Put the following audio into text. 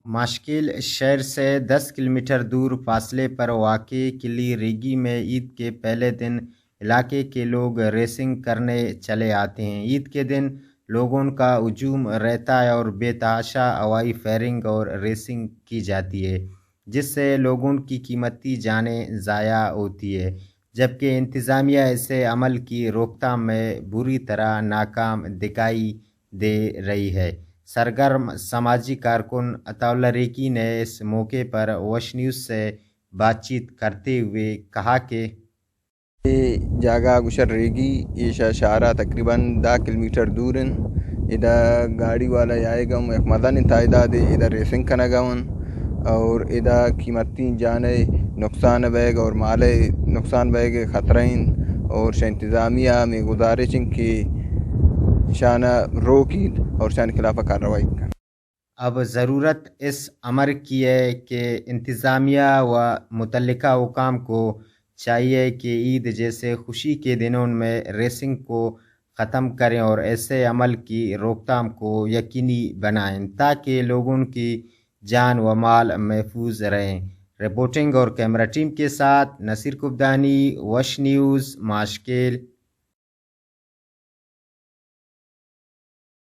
ماشکل شہر سے 10 کلومیٹر دور فاصلے پر واقع قلعہ ریگی میں عید کے پہلے دن علاقے کے لوگ ریسنگ کرنے چلے آتے ہیں۔ عید کے دن لوگوں کا ہجوم رہتا ہے اور بے تحاشا ہوائی فائرنگ اور ریسنگ کی جاتی ہے، جس سے لوگوں کی قیمتی جانیں ضائع ہوتی ہے، جبکہ انتظامیہ ایسے عمل کی روک تھام میں بری طرح ناکام دکھائی دے رہی ہے۔ سرگرم سماجی کارکن عطا اللہ ریگی نے اس موقع پر وش نیوز سے بات چیت کرتے ہوئے کہا کہ جاگہ گشر ریگی ایشا شارع تقریباً 10 کلومیٹر دور ہیں۔ ادھر گاڑی والا آئے گا ایک مدن تعداد ادھر ریسنگ کرنا گاون اور ادھر قیمتی جانے نقصان بیگ اور مال نقصان بیگ خطرہ ہیں اور انتظامیہ میں گزارش کی شانہ روکی اور شان خلاف کارروائی کریں۔ اب ضرورت اس امر کی ہے کہ انتظامیہ و متعلقہ حکام کو چاہیے کہ عید جیسے خوشی کے دنوں میں ریسنگ کو ختم کریں اور ایسے عمل کی روک تھام کو یقینی بنائیں تاکہ لوگوں کی جان و مال محفوظ رہیں۔ رپورٹنگ اور کیمرہ ٹیم کے ساتھ نصیر کبدانی، وش نیوز، ماشکل۔